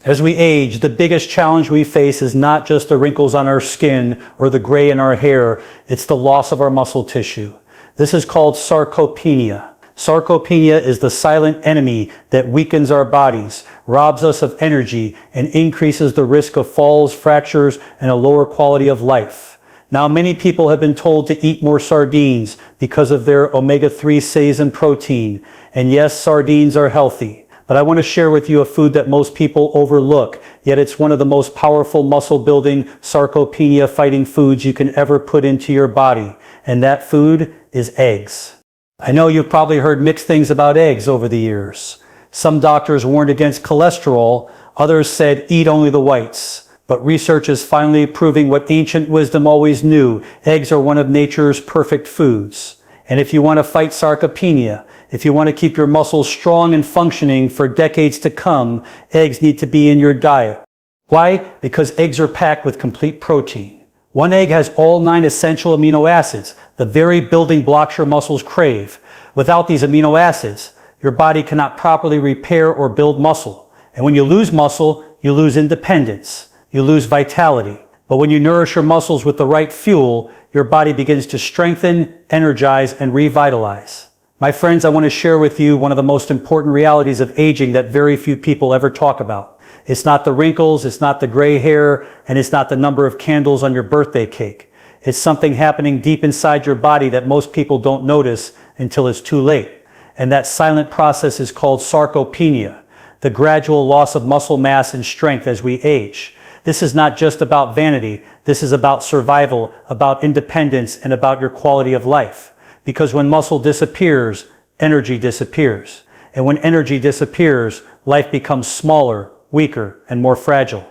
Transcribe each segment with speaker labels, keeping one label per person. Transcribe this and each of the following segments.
Speaker 1: As we age, the biggest challenge we face is not just the wrinkles on our skin or the gray in our hair, it's the loss of our muscle tissue. This is called sarcopenia. Sarcopenia is the silent enemy that weakens our bodies, robs us of energy, and increases the risk of falls, fractures, and a lower quality of life. Now, many people have been told to eat more sardines because of their omega-3 and protein. And yes, sardines are healthy. But I want to share with you a food that most people overlook, yet it's one of the most powerful muscle-building, sarcopenia-fighting foods you can ever put into your body. And that food is eggs. I know you've probably heard mixed things about eggs over the years. Some doctors warned against cholesterol, others said eat only the whites. But research is finally proving what ancient wisdom always knew. Eggs are one of nature's perfect foods. And if you want to fight sarcopenia, if you want to keep your muscles strong and functioning for decades to come, eggs need to be in your diet. Why? Because eggs are packed with complete protein. One egg has all 9 essential amino acids, the very building blocks your muscles crave. Without these amino acids, your body cannot properly repair or build muscle. And when you lose muscle, you lose independence. You lose vitality. But when you nourish your muscles with the right fuel, your body begins to strengthen, energize, and revitalize. My friends, I want to share with you one of the most important realities of aging that very few people ever talk about. It's not the wrinkles, it's not the gray hair, and it's not the number of candles on your birthday cake. It's something happening deep inside your body that most people don't notice until it's too late. And that silent process is called sarcopenia, the gradual loss of muscle mass and strength as we age. This is not just about vanity. This is about survival, about independence, and about your quality of life. Because when muscle disappears, energy disappears. And when energy disappears, life becomes smaller, weaker, and more fragile.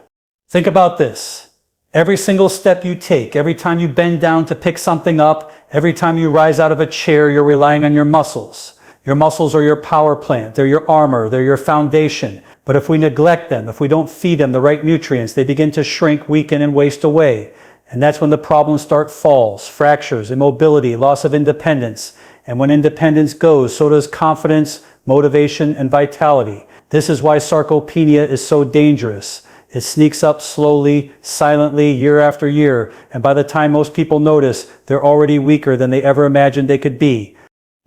Speaker 1: Think about this. Every single step you take, every time you bend down to pick something up, every time you rise out of a chair, you're relying on your muscles. Your muscles are your power plant, they're your armor, they're your foundation. But if we neglect them, if we don't feed them the right nutrients, they begin to shrink, weaken, and waste away. And that's when the problems start: falls, fractures, immobility, loss of independence. And when independence goes, so does confidence, motivation, and vitality. This is why sarcopenia is so dangerous. It sneaks up slowly, silently, year after year. And by the time most people notice, they're already weaker than they ever imagined they could be.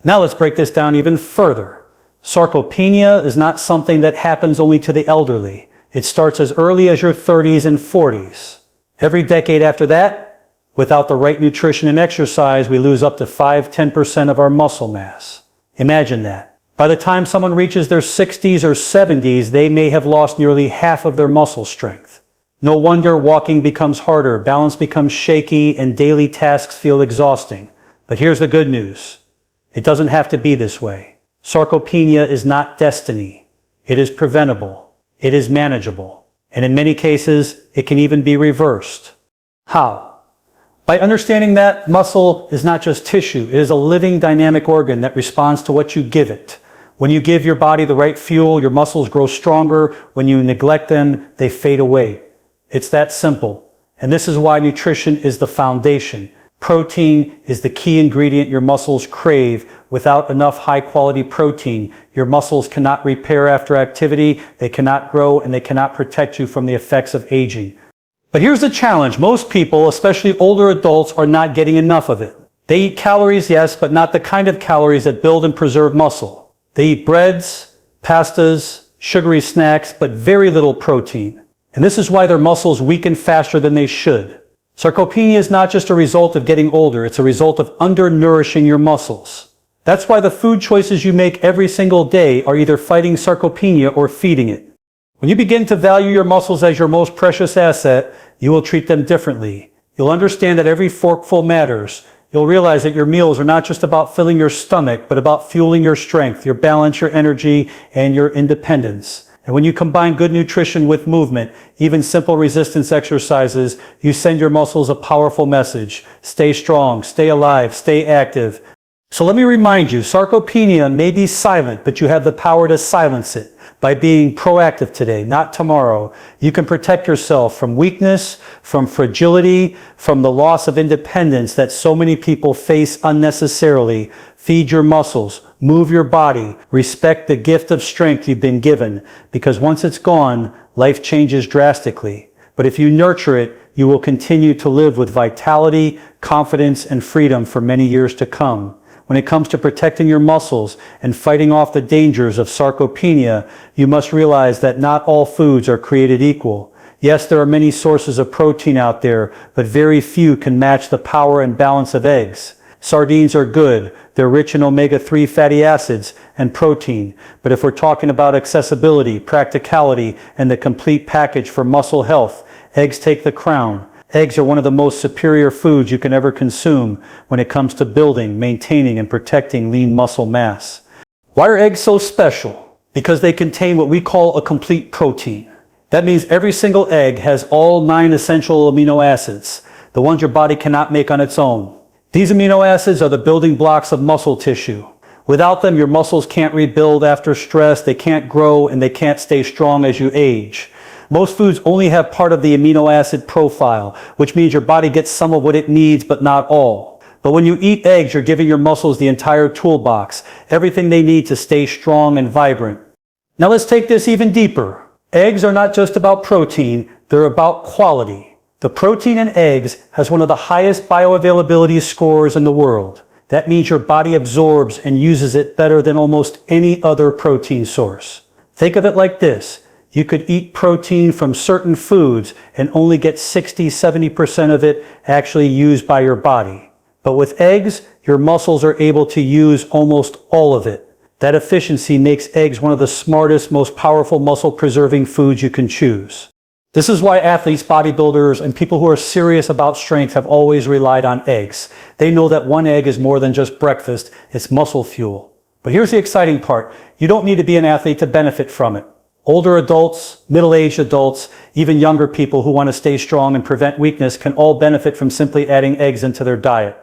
Speaker 1: Now let's break this down even further. Sarcopenia is not something that happens only to the elderly. It starts as early as your 30s and 40s. Every decade after that, without the right nutrition and exercise, we lose up to 5–10% of our muscle mass. Imagine that. By the time someone reaches their 60s or 70s, they may have lost nearly half of their muscle strength. No wonder walking becomes harder, balance becomes shaky, and daily tasks feel exhausting. But here's the good news. It doesn't have to be this way. Sarcopenia is not destiny. It is preventable. It is manageable. And in many cases, it can even be reversed. How? By understanding that muscle is not just tissue, it is a living, dynamic organ that responds to what you give it. When you give your body the right fuel, your muscles grow stronger. When you neglect them, they fade away. It's that simple. And this is why nutrition is the foundation. Protein is the key ingredient your muscles crave. Without enough high-quality protein, your muscles cannot repair after activity, they cannot grow, and they cannot protect you from the effects of aging. But here's the challenge. Most people, especially older adults, are not getting enough of it. They eat calories, yes, but not the kind of calories that build and preserve muscle. They eat breads, pastas, sugary snacks, but very little protein. And this is why their muscles weaken faster than they should. Sarcopenia is not just a result of getting older, it's a result of undernourishing your muscles. That's why the food choices you make every single day are either fighting sarcopenia or feeding it. When you begin to value your muscles as your most precious asset, you will treat them differently. You'll understand that every forkful matters. You'll realize that your meals are not just about filling your stomach, but about fueling your strength, your balance, your energy, and your independence. And when you combine good nutrition with movement, even simple resistance exercises, you send your muscles a powerful message. Stay strong, stay alive, stay active. So let me remind you, sarcopenia may be silent, but you have the power to silence it. By being proactive today, not tomorrow, you can protect yourself from weakness, from fragility, from the loss of independence that so many people face unnecessarily. Feed your muscles, move your body, respect the gift of strength you've been given, because once it's gone, life changes drastically. But if you nurture it, you will continue to live with vitality, confidence, and freedom for many years to come. When it comes to protecting your muscles and fighting off the dangers of sarcopenia, you must realize that not all foods are created equal. Yes, there are many sources of protein out there, but very few can match the power and balance of eggs. Sardines are good. They're rich in omega-3 fatty acids and protein. But if we're talking about accessibility, practicality, and the complete package for muscle health, eggs take the crown. Eggs are one of the most superior foods you can ever consume when it comes to building, maintaining, and protecting lean muscle mass. Why are eggs so special? Because they contain what we call a complete protein. That means every single egg has all 9 essential amino acids, the ones your body cannot make on its own. These amino acids are the building blocks of muscle tissue. Without them, your muscles can't rebuild after stress, they can't grow, and they can't stay strong as you age. Most foods only have part of the amino acid profile, which means your body gets some of what it needs, but not all. But when you eat eggs, you're giving your muscles the entire toolbox, everything they need to stay strong and vibrant. Now let's take this even deeper. Eggs are not just about protein, they're about quality. The protein in eggs has one of the highest bioavailability scores in the world. That means your body absorbs and uses it better than almost any other protein source. Think of it like this. You could eat protein from certain foods and only get 60–70% of it actually used by your body. But with eggs, your muscles are able to use almost all of it. That efficiency makes eggs one of the smartest, most powerful muscle-preserving foods you can choose. This is why athletes, bodybuilders, and people who are serious about strength have always relied on eggs. They know that one egg is more than just breakfast, it's muscle fuel. But here's the exciting part. You don't need to be an athlete to benefit from it. Older adults, middle-aged adults, even younger people who want to stay strong and prevent weakness can all benefit from simply adding eggs into their diet.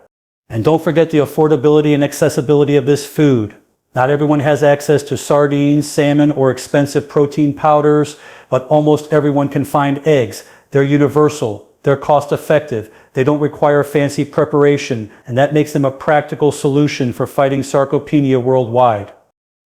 Speaker 1: And don't forget the affordability and accessibility of this food. Not everyone has access to sardines, salmon, or expensive protein powders, but almost everyone can find eggs. They're universal, they're cost-effective, they don't require fancy preparation, and that makes them a practical solution for fighting sarcopenia worldwide.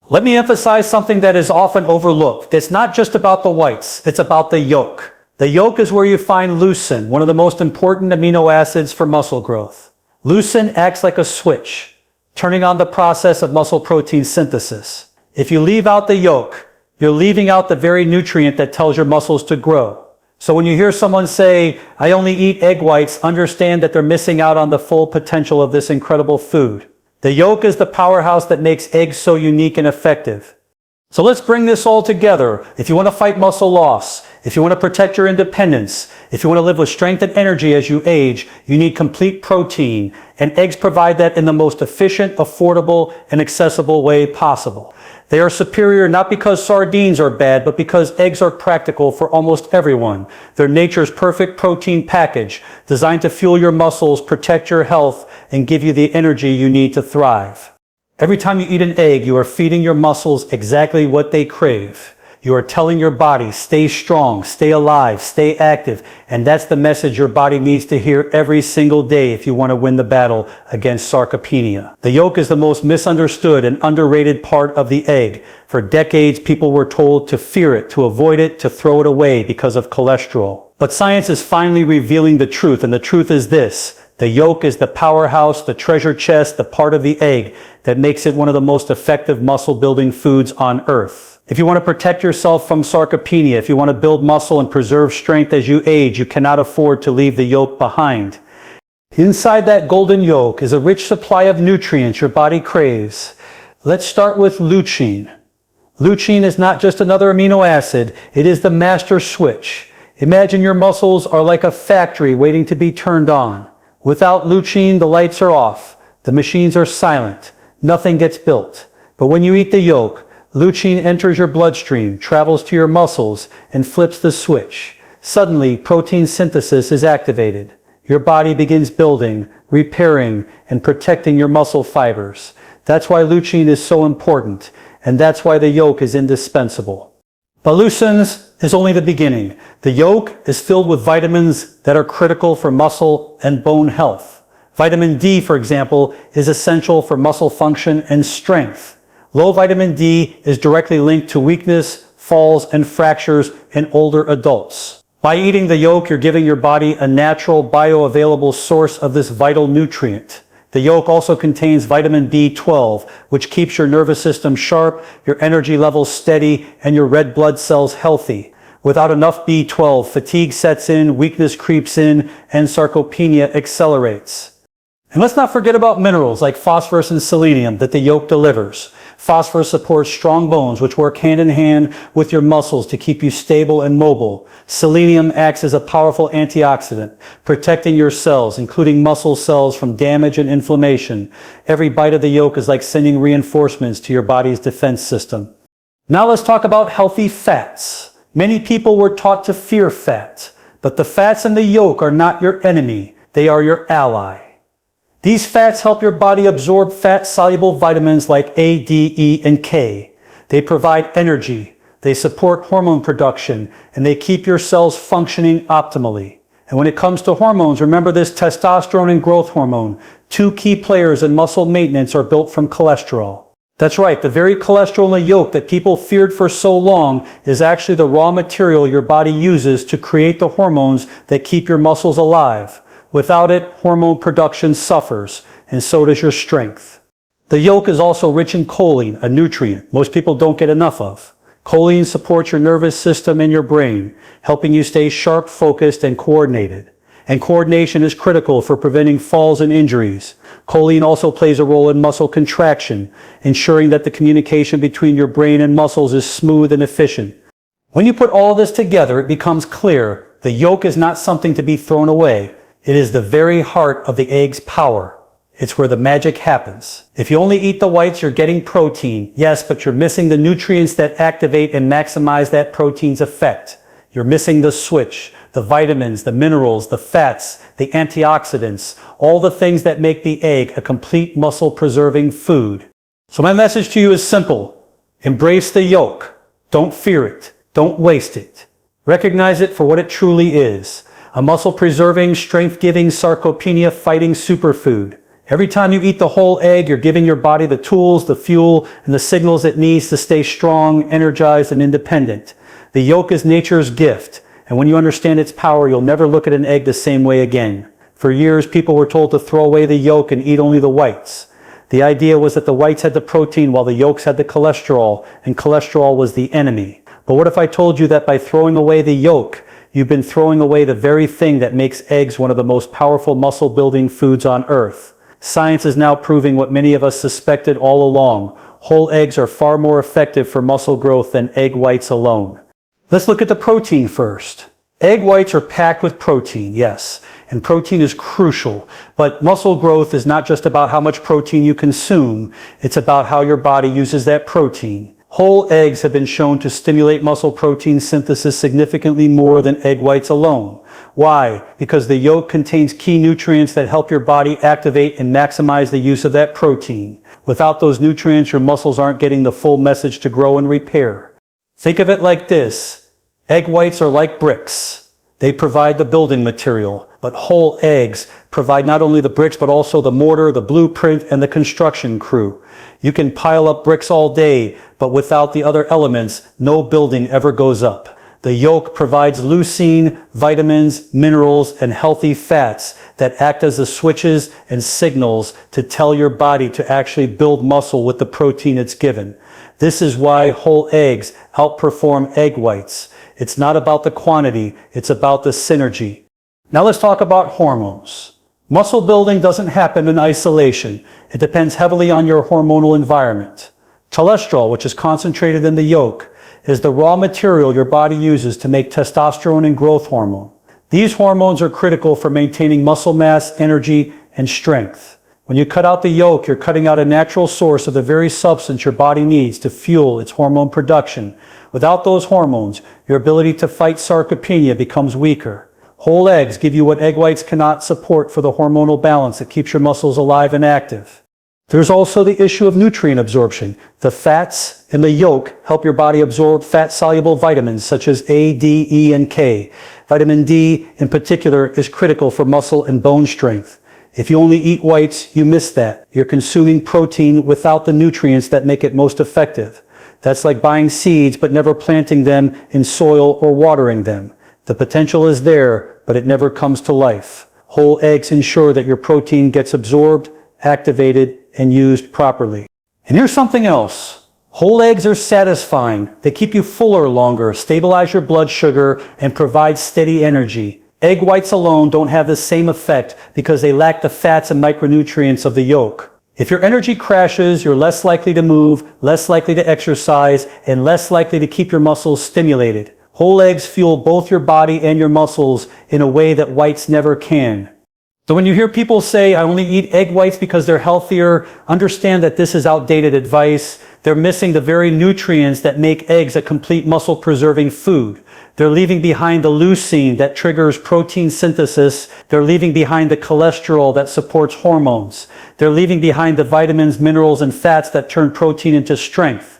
Speaker 1: Let me emphasize something that is often overlooked. It's not just about the whites, it's about the yolk. The yolk is where you find leucine, one of the most important amino acids for muscle growth. Leucine acts like a switch, turning on the process of muscle protein synthesis. If you leave out the yolk, you're leaving out the very nutrient that tells your muscles to grow. So when you hear someone say, "I only eat egg whites," understand that they're missing out on the full potential of this incredible food. The yolk is the powerhouse that makes eggs so unique and effective. So let's bring this all together. If you want to fight muscle loss, if you want to protect your independence, if you want to live with strength and energy as you age, you need complete protein, and eggs provide that in the most efficient, affordable, and accessible way possible. They are superior not because sardines are bad, but because eggs are practical for almost everyone. They're nature's perfect protein package, designed to fuel your muscles, protect your health, and give you the energy you need to thrive. Every time you eat an egg, you are feeding your muscles exactly what they crave. You are telling your body, stay strong, stay alive, stay active, and that's the message your body needs to hear every single day if you want to win the battle against sarcopenia. The yolk is the most misunderstood and underrated part of the egg. For decades, people were told to fear it, to avoid it, to throw it away because of cholesterol. But science is finally revealing the truth, and the truth is this. The yolk is the powerhouse, the treasure chest, the part of the egg that makes it one of the most effective muscle-building foods on earth. If you want to protect yourself from sarcopenia, if you want to build muscle and preserve strength as you age, you cannot afford to leave the yolk behind. Inside that golden yolk is a rich supply of nutrients your body craves. Let's start with leucine. Leucine is not just another amino acid, it is the master switch. Imagine your muscles are like a factory waiting to be turned on. Without leucine, the lights are off, the machines are silent, nothing gets built. But when you eat the yolk, leucine enters your bloodstream, travels to your muscles, and flips the switch. Suddenly, protein synthesis is activated. Your body begins building, repairing, and protecting your muscle fibers. That's why leucine is so important, and that's why the yolk is indispensable. But leucine is only the beginning. The yolk is filled with vitamins that are critical for muscle and bone health. Vitamin D, for example, is essential for muscle function and strength. Low vitamin D is directly linked to weakness, falls, and fractures in older adults. By eating the yolk, you're giving your body a natural, bioavailable source of this vital nutrient. The yolk also contains vitamin B12, which keeps your nervous system sharp, your energy levels steady, and your red blood cells healthy. Without enough B12, fatigue sets in, weakness creeps in, and sarcopenia accelerates. And let's not forget about minerals like phosphorus and selenium that the yolk delivers. Phosphorus supports strong bones, which work hand in hand with your muscles to keep you stable and mobile. Selenium acts as a powerful antioxidant, protecting your cells, including muscle cells, from damage and inflammation. Every bite of the yolk is like sending reinforcements to your body's defense system. Now let's talk about healthy fats. Many people were taught to fear fat, but the fats in the yolk are not your enemy. They are your ally. These fats help your body absorb fat-soluble vitamins like A, D, E, and K. They provide energy, they support hormone production, and they keep your cells functioning optimally. And when it comes to hormones, remember this: testosterone and growth hormone, two key players in muscle maintenance, are built from cholesterol. That's right, the very cholesterol in the yolk that people feared for so long is actually the raw material your body uses to create the hormones that keep your muscles alive. Without it, hormone production suffers, and so does your strength. The yolk is also rich in choline, a nutrient most people don't get enough of. Choline supports your nervous system and your brain, helping you stay sharp, focused, and coordinated. And coordination is critical for preventing falls and injuries. Choline also plays a role in muscle contraction, ensuring that the communication between your brain and muscles is smooth and efficient. When you put all this together, it becomes clear the yolk is not something to be thrown away. It is the very heart of the egg's power. It's where the magic happens. If you only eat the whites, you're getting protein, yes, but you're missing the nutrients that activate and maximize that protein's effect. You're missing the switch, the vitamins, the minerals, the fats, the antioxidants, all the things that make the egg a complete muscle-preserving food. So my message to you is simple. Embrace the yolk. Don't fear it. Don't waste it. Recognize it for what it truly is. A muscle-preserving, strength-giving, sarcopenia-fighting superfood. Every time you eat the whole egg, you're giving your body the tools, the fuel, and the signals it needs to stay strong, energized, and independent. The yolk is nature's gift, and when you understand its power, you'll never look at an egg the same way again. For years, people were told to throw away the yolk and eat only the whites. The idea was that the whites had the protein while the yolks had the cholesterol, and cholesterol was the enemy. But what if I told you that by throwing away the yolk, you've been throwing away the very thing that makes eggs one of the most powerful muscle-building foods on Earth? Science is now proving what many of us suspected all along. Whole eggs are far more effective for muscle growth than egg whites alone. Let's look at the protein first. Egg whites are packed with protein, yes, and protein is crucial. But muscle growth is not just about how much protein you consume, it's about how your body uses that protein. Whole eggs have been shown to stimulate muscle protein synthesis significantly more than egg whites alone. Why? Because the yolk contains key nutrients that help your body activate and maximize the use of that protein. Without those nutrients, your muscles aren't getting the full message to grow and repair. Think of it like this. Egg whites are like bricks. They provide the building material, but whole eggs provide not only the bricks, but also the mortar, the blueprint, and the construction crew. You can pile up bricks all day, but without the other elements, no building ever goes up. The yolk provides leucine, vitamins, minerals, and healthy fats that act as the switches and signals to tell your body to actually build muscle with the protein it's given. This is why whole eggs outperform egg whites. It's not about the quantity, it's about the synergy. Now let's talk about hormones. Muscle building doesn't happen in isolation. It depends heavily on your hormonal environment. Cholesterol, which is concentrated in the yolk, is the raw material your body uses to make testosterone and growth hormone. These hormones are critical for maintaining muscle mass, energy, and strength. When you cut out the yolk, you're cutting out a natural source of the very substance your body needs to fuel its hormone production. Without those hormones, your ability to fight sarcopenia becomes weaker. Whole eggs give you what egg whites cannot support for the hormonal balance that keeps your muscles alive and active. There's also the issue of nutrient absorption. The fats in the yolk help your body absorb fat-soluble vitamins such as A, D, E, and K. Vitamin D in particular is critical for muscle and bone strength. If you only eat whites, you miss that. You're consuming protein without the nutrients that make it most effective. That's like buying seeds but never planting them in soil or watering them. The potential is there, but it never comes to life. Whole eggs ensure that your protein gets absorbed, activated, and used properly. And here's something else. Whole eggs are satisfying. They keep you fuller longer, stabilize your blood sugar, and provide steady energy. Egg whites alone don't have the same effect because they lack the fats and micronutrients of the yolk. If your energy crashes, you're less likely to move, less likely to exercise, and less likely to keep your muscles stimulated. Whole eggs fuel both your body and your muscles in a way that whites never can. So when you hear people say, I only eat egg whites because they're healthier, understand that this is outdated advice. They're missing the very nutrients that make eggs a complete muscle-preserving food. They're leaving behind the leucine that triggers protein synthesis. They're leaving behind the cholesterol that supports hormones. They're leaving behind the vitamins, minerals, and fats that turn protein into strength.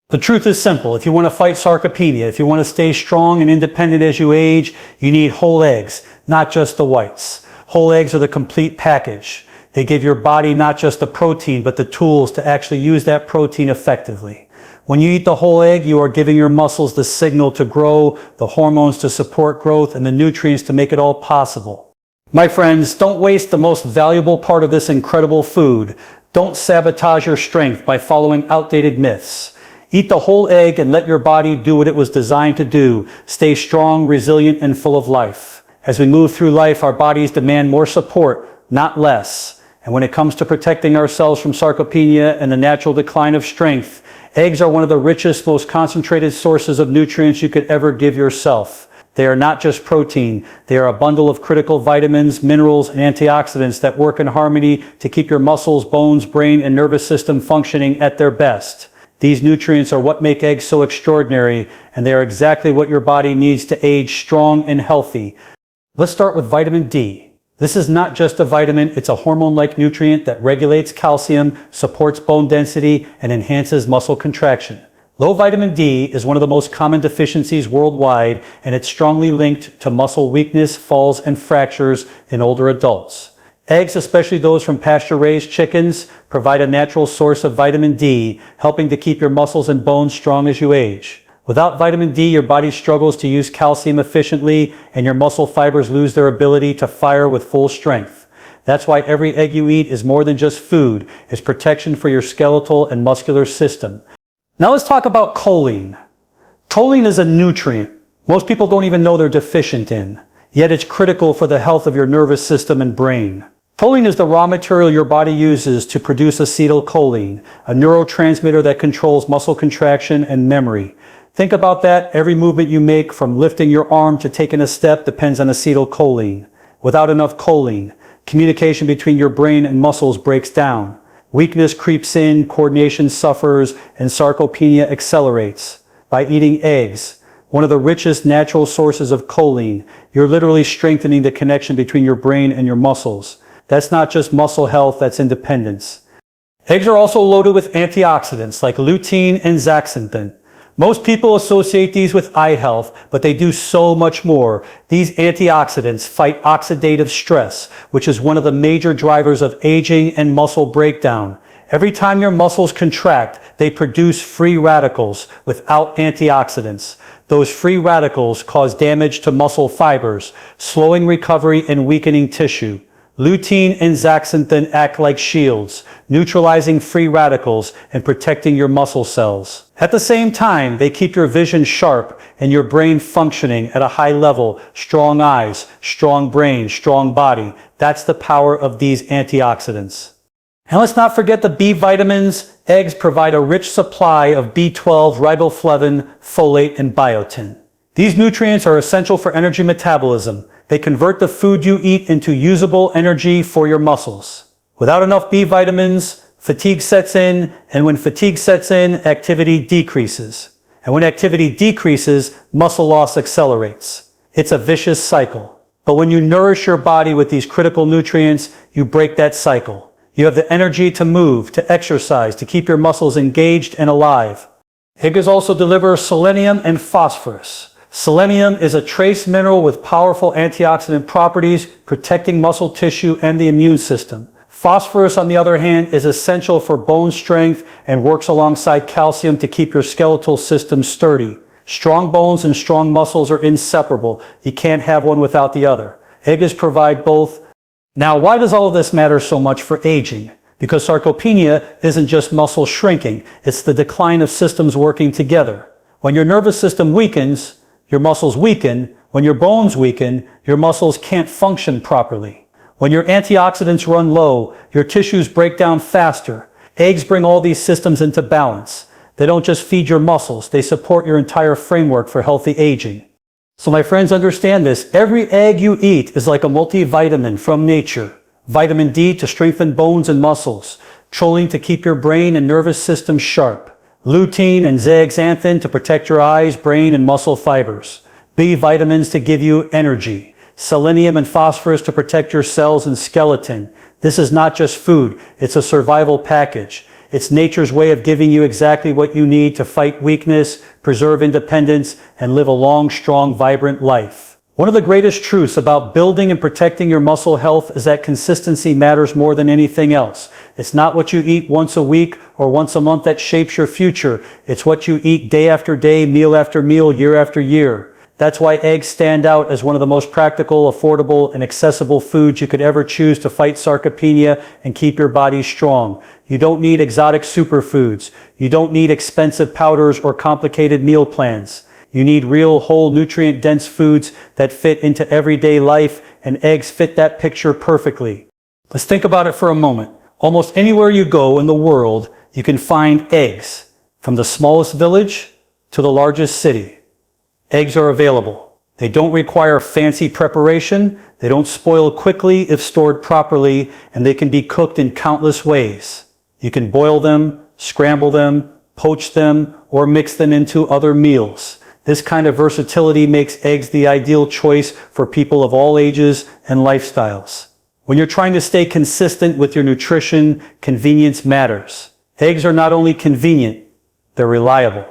Speaker 1: The truth is simple. If you want to fight sarcopenia, if you want to stay strong and independent as you age, you need whole eggs, not just the whites. Whole eggs are the complete package. They give your body not just the protein, but the tools to actually use that protein effectively. When you eat the whole egg, you are giving your muscles the signal to grow, the hormones to support growth, and the nutrients to make it all possible. My friends, don't waste the most valuable part of this incredible food. Don't sabotage your strength by following outdated myths. Eat the whole egg and let your body do what it was designed to do. Stay strong, resilient, and full of life. As we move through life, our bodies demand more support, not less. And when it comes to protecting ourselves from sarcopenia and the natural decline of strength, eggs are one of the richest, most concentrated sources of nutrients you could ever give yourself. They are not just protein. They are a bundle of critical vitamins, minerals, and antioxidants that work in harmony to keep your muscles, bones, brain, and nervous system functioning at their best. These nutrients are what make eggs so extraordinary, and they are exactly what your body needs to age strong and healthy. Let's start with vitamin D. This is not just a vitamin, it's a hormone-like nutrient that regulates calcium, supports bone density, and enhances muscle contraction. Low vitamin D is one of the most common deficiencies worldwide, and it's strongly linked to muscle weakness, falls, and fractures in older adults. Eggs, especially those from pasture-raised chickens, provide a natural source of vitamin D, helping to keep your muscles and bones strong as you age. Without vitamin D, your body struggles to use calcium efficiently, and your muscle fibers lose their ability to fire with full strength. That's why every egg you eat is more than just food. It's protection for your skeletal and muscular system. Now let's talk about choline. Choline is a nutrient most people don't even know they're deficient in, yet it's critical for the health of your nervous system and brain. Choline is the raw material your body uses to produce acetylcholine, a neurotransmitter that controls muscle contraction and memory. Think about that. Every movement you make, from lifting your arm to taking a step, depends on acetylcholine. Without enough choline, communication between your brain and muscles breaks down. Weakness creeps in, coordination suffers, and sarcopenia accelerates. By eating eggs, one of the richest natural sources of choline, you're literally strengthening the connection between your brain and your muscles. That's not just muscle health, that's independence. Eggs are also loaded with antioxidants like leucine and zeaxanthin. Most people associate these with eye health, but they do so much more. These antioxidants fight oxidative stress, which is one of the major drivers of aging and muscle breakdown. Every time your muscles contract, they produce free radicals without antioxidants. Those free radicals cause damage to muscle fibers, slowing recovery and weakening tissue. Lutein and zeaxanthin act like shields, neutralizing free radicals and protecting your muscle cells. At the same time, they keep your vision sharp and your brain functioning at a high level. Strong eyes, strong brain, strong body. That's the power of these antioxidants. And let's not forget the B vitamins. Eggs provide a rich supply of B12, riboflavin, folate, and biotin. These nutrients are essential for energy metabolism. They convert the food you eat into usable energy for your muscles. Without enough B vitamins, fatigue sets in, and when fatigue sets in, activity decreases. And when activity decreases, muscle loss accelerates. It's a vicious cycle. But when you nourish your body with these critical nutrients, you break that cycle. You have the energy to move, to exercise, to keep your muscles engaged and alive. Eggs also deliver selenium and phosphorus. Selenium is a trace mineral with powerful antioxidant properties, protecting muscle tissue and the immune system. Phosphorus, on the other hand, is essential for bone strength and works alongside calcium to keep your skeletal system sturdy. Strong bones and strong muscles are inseparable. You can't have one without the other. Eggs provide both. Now, why does all of this matter so much for aging? Because sarcopenia isn't just muscle shrinking, it's the decline of systems working together. When your nervous system weakens, your muscles weaken. When your bones weaken, your muscles can't function properly. When your antioxidants run low, your tissues break down faster. Eggs bring all these systems into balance. They don't just feed your muscles, they support your entire framework for healthy aging. So my friends, understand this. Every egg you eat is like a multivitamin from nature. Vitamin D to strengthen bones and muscles. Choline to keep your brain and nervous system sharp. Lutein and zeaxanthin to protect your eyes, brain, and muscle fibers. B vitamins to give you energy. Selenium and phosphorus to protect your cells and skeleton. This is not just food, it's a survival package. It's nature's way of giving you exactly what you need to fight weakness, preserve independence, and live a long, strong, vibrant life. One of the greatest truths about building and protecting your muscle health is that consistency matters more than anything else. It's not what you eat once a week or once a month that shapes your future. It's what you eat day after day, meal after meal, year after year. That's why eggs stand out as one of the most practical, affordable, and accessible foods you could ever choose to fight sarcopenia and keep your body strong. You don't need exotic superfoods. You don't need expensive powders or complicated meal plans. You need real, whole, nutrient-dense foods that fit into everyday life, and eggs fit that picture perfectly. Let's think about it for a moment. Almost anywhere you go in the world, you can find eggs, from the smallest village to the largest city. Eggs are available. They don't require fancy preparation, they don't spoil quickly if stored properly, and they can be cooked in countless ways. You can boil them, scramble them, poach them, or mix them into other meals. This kind of versatility makes eggs the ideal choice for people of all ages and lifestyles. When you're trying to stay consistent with your nutrition, convenience matters. Eggs are not only convenient, they're reliable.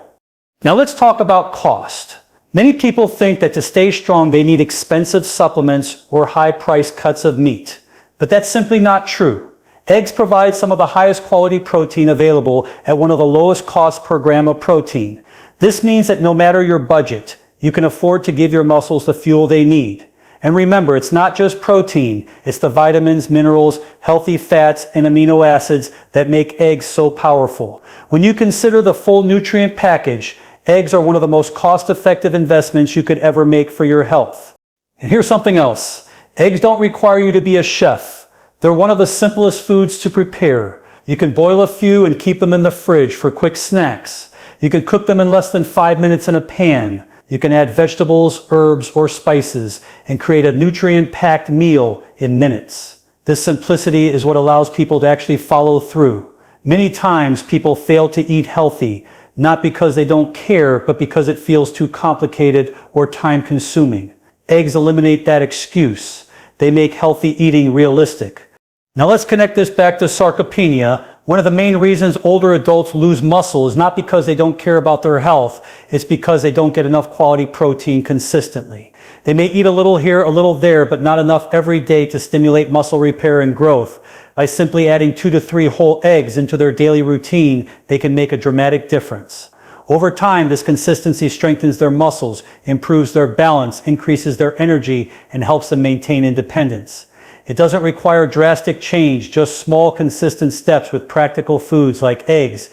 Speaker 1: Now let's talk about cost. Many people think that to stay strong they need expensive supplements or high-priced cuts of meat. But that's simply not true. Eggs provide some of the highest quality protein available at one of the lowest costs per gram of protein. This means that no matter your budget, you can afford to give your muscles the fuel they need. And remember, it's not just protein, it's the vitamins, minerals, healthy fats, and amino acids that make eggs so powerful. When you consider the full nutrient package, eggs are one of the most cost-effective investments you could ever make for your health. And here's something else. Eggs don't require you to be a chef. They're one of the simplest foods to prepare. You can boil a few and keep them in the fridge for quick snacks. You can cook them in less than 5 minutes in a pan. You can add vegetables, herbs, or spices and create a nutrient-packed meal in minutes. This simplicity is what allows people to actually follow through. Many times people fail to eat healthy, not because they don't care, but because it feels too complicated or time-consuming. Eggs eliminate that excuse. They make healthy eating realistic. Now let's connect this back to sarcopenia. One of the main reasons older adults lose muscle is not because they don't care about their health, it's because they don't get enough quality protein consistently. They may eat a little here, a little there, but not enough every day to stimulate muscle repair and growth. By simply adding 2 to 3 whole eggs into their daily routine, they can make a dramatic difference. Over time, this consistency strengthens their muscles, improves their balance, increases their energy, and helps them maintain independence. It doesn't require drastic change, just small, consistent steps with practical foods like eggs.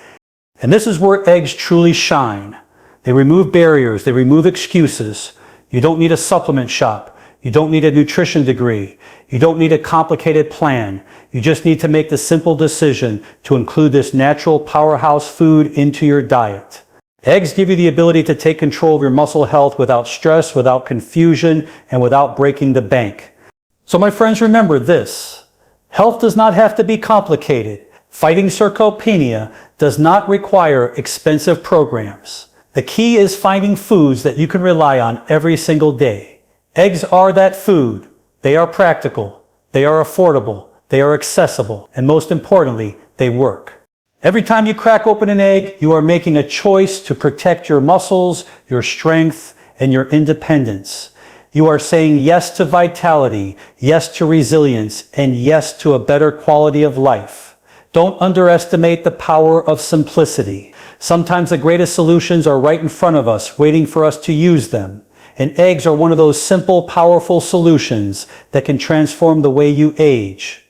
Speaker 1: And this is where eggs truly shine. They remove barriers, they remove excuses. You don't need a supplement shop. You don't need a nutrition degree. You don't need a complicated plan. You just need to make the simple decision to include this natural powerhouse food into your diet. Eggs give you the ability to take control of your muscle health without stress, without confusion, and without breaking the bank. So my friends, remember this. Health does not have to be complicated. Fighting sarcopenia does not require expensive programs. The key is finding foods that you can rely on every single day. Eggs are that food. They are practical. They are affordable. They are accessible. And most importantly, they work. Every time you crack open an egg, you are making a choice to protect your muscles, your strength, and your independence. You are saying yes to vitality, yes to resilience, and yes to a better quality of life. Don't underestimate the power of simplicity. Sometimes the greatest solutions are right in front of us, waiting for us to use them. And eggs are one of those simple, powerful solutions that can transform the way you age.